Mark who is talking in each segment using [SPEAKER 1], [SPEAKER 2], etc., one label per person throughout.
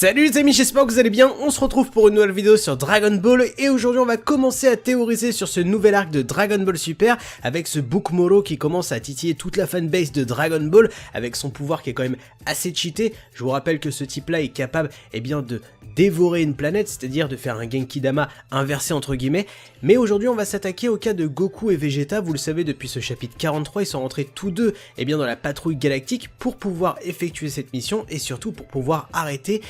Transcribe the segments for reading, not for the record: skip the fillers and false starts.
[SPEAKER 1] Salut les amis, j'espère que vous allez bien, on se retrouve pour une nouvelle vidéo sur Dragon Ball et aujourd'hui on va commencer à théoriser sur ce nouvel arc de Dragon Ball Super avec ce Book Moro qui commence à titiller toute la fanbase de Dragon Ball avec son pouvoir qui est quand même assez cheaté. Je vous rappelle que ce type là est capable de dévorer une planète, c'est-à-dire de faire un Genki Dama inversé entre guillemets, mais aujourd'hui on va s'attaquer au cas de Goku et Vegeta. Vous le savez, depuis ce chapitre 43 ils sont rentrés tous deux dans la patrouille galactique pour pouvoir effectuer cette mission et surtout pour pouvoir arrêter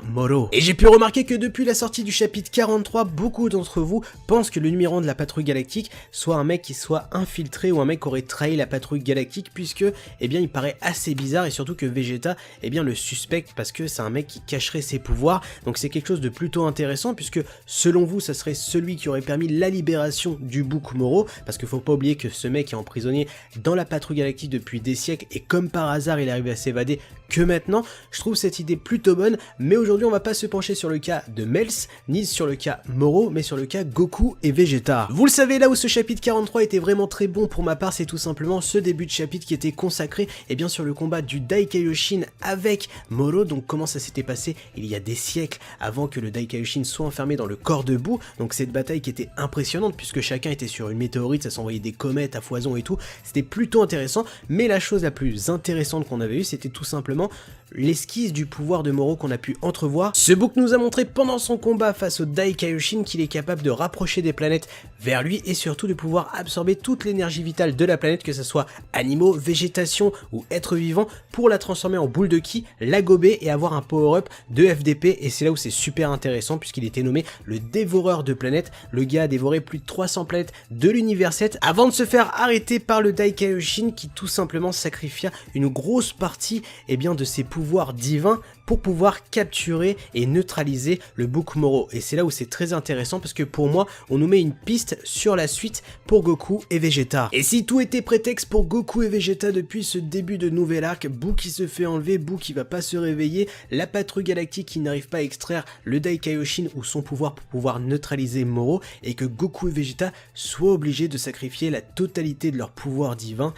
[SPEAKER 1] Moro. Et j'ai pu remarquer que depuis la sortie du chapitre 43, beaucoup d'entre vous pensent que le numéro 1 de la patrouille galactique soit un mec qui soit infiltré ou un mec qui aurait trahi la patrouille galactique, puisque il paraît assez bizarre et surtout que Vegeta le suspecte parce que c'est un mec qui cacherait ses pouvoirs. Donc c'est quelque chose de plutôt intéressant puisque selon vous ça serait celui qui aurait permis la libération du Book Moro, parce qu'il faut pas oublier que ce mec est emprisonné dans la patrouille galactique depuis des siècles et comme par hasard il arrive à s'évader que maintenant. Je trouve cette idée plutôt bonne, mais aujourd'hui on va pas se pencher sur le cas de Mels, ni sur le cas Moro, mais sur le cas Goku et Vegeta. Vous le savez, là où ce chapitre 43 était vraiment très bon pour ma part, c'est tout simplement ce début de chapitre qui était consacré sur le combat du Daikaioshin avec Moro. Donc comment ça s'était passé il y a des siècles avant que le Daikaioshin soit enfermé dans le corps de boue. Donc cette bataille qui était impressionnante puisque chacun était sur une météorite, ça s'envoyait des comètes à foison et tout, c'était plutôt intéressant. Mais la chose la plus intéressante qu'on avait eue, c'était tout simplement l'esquisse du pouvoir de Moro qu'on a pu entrevoir. Ce book nous a montré pendant son combat face au Daikaioshin qu'il est capable de rapprocher des planètes vers lui et surtout de pouvoir absorber toute l'énergie vitale de la planète, que ce soit animaux, végétation ou êtres vivants, pour la transformer en boule de ki, la gober et avoir un power-up de FDP. Et c'est là où c'est super intéressant puisqu'il était nommé le dévoreur de planètes. Le gars a dévoré plus de 300 planètes de l'univers 7 avant de se faire arrêter par le Daikaioshin qui tout simplement sacrifia une grosse partie de ses pouvoirs divins pour pouvoir capturer et neutraliser le Book Moro. Et c'est là où c'est très intéressant parce que pour moi, on nous met une piste sur la suite pour Goku et Vegeta. Et si tout était prétexte pour Goku et Vegeta depuis ce début de nouvel arc, Boo qui se fait enlever, Boo qui va pas se réveiller, la patrouille galactique qui n'arrive pas à extraire le Daikaioshin ou son pouvoir pour pouvoir neutraliser Moro, et que Goku et Vegeta soient obligés de sacrifier la totalité de leur pouvoir divin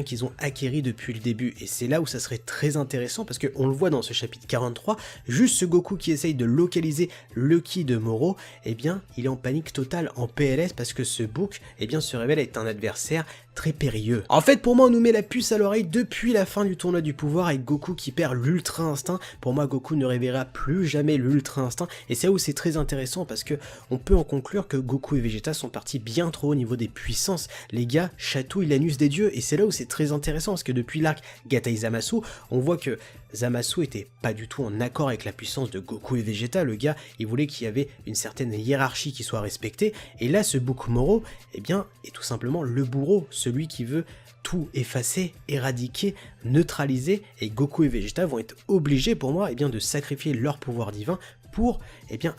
[SPEAKER 1] qu'ils ont acquéri depuis le début. Et c'est là où ça serait très intéressant parce qu'on le voit dans ce chapitre 43, juste ce Goku qui essaye de localiser le ki de Moro, il est en panique totale, en PLS, parce que ce Book se révèle être un adversaire très périlleux. En fait, pour moi, on nous met la puce à l'oreille depuis la fin du tournoi du pouvoir avec Goku qui perd l'ultra instinct. Pour moi, Goku ne réveillera plus jamais l'ultra instinct, et c'est là où c'est très intéressant parce que on peut en conclure que Goku et Vegeta sont partis bien trop au niveau des puissances. Les gars chatouillent l'anus des dieux, et c'est là où c'est très intéressant parce que depuis l'arc Gatai Zamasu, on voit que Zamasu était pas du tout en accord avec la puissance de Goku et Vegeta. Le gars, il voulait qu'il y avait une certaine hiérarchie qui soit respectée, et là, ce Book Moro, est tout simplement le bourreau, celui qui veut tout effacer, éradiquer, neutraliser, et Goku et Vegeta vont être obligés pour moi de sacrifier leur pouvoir divin pour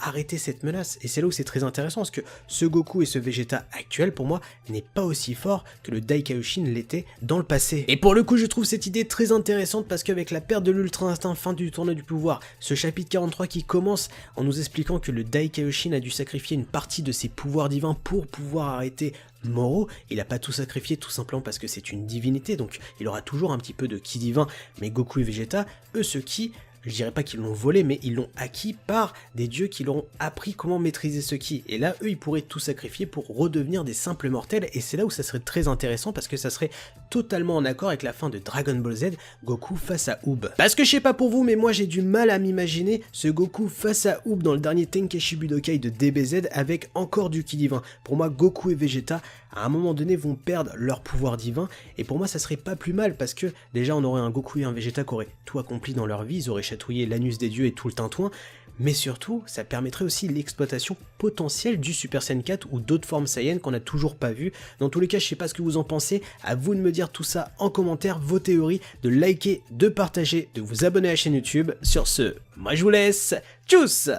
[SPEAKER 1] arrêter cette menace. Et c'est là où c'est très intéressant parce que ce Goku et ce Vegeta actuel pour moi n'est pas aussi fort que le Daikaioshin l'était dans le passé. Et pour le coup je trouve cette idée très intéressante parce qu'avec la perte de l'ultra instinct, fin du tournoi du pouvoir, ce chapitre 43 qui commence en nous expliquant que le Daikaioshin a dû sacrifier une partie de ses pouvoirs divins pour pouvoir arrêter Moro, il a pas tout sacrifié tout simplement parce que c'est une divinité, donc il aura toujours un petit peu de ki divin, mais Goku et Vegeta, eux ce ki, je dirais pas qu'ils l'ont volé, mais ils l'ont acquis par des dieux qui leur ont appris comment maîtriser ce ki. Et là, eux, ils pourraient tout sacrifier pour redevenir des simples mortels, et c'est là où ça serait très intéressant, parce que ça serait totalement en accord avec la fin de Dragon Ball Z, Goku face à Oob. Parce que je sais pas pour vous, mais moi j'ai du mal à m'imaginer ce Goku face à Oob dans le dernier Tenkaichi Budokai de DBZ avec encore du ki divin. Pour moi, Goku et Vegeta, à un moment donné, vont perdre leur pouvoir divin, et pour moi ça serait pas plus mal, parce que déjà on aurait un Goku et un Vegeta qui auraient tout accompli dans leur vie, ils auraient chatouillé l'anus des dieux et tout le tintouin, mais surtout ça permettrait aussi l'exploitation potentielle du Super Saiyan 4 ou d'autres formes Saiyan qu'on n'a toujours pas vu. Dans tous les cas, je sais pas ce que vous en pensez, à vous de me dire tout ça en commentaire, vos théories, de liker, de partager, de vous abonner à la chaîne YouTube. Sur ce, moi je vous laisse, tchuss!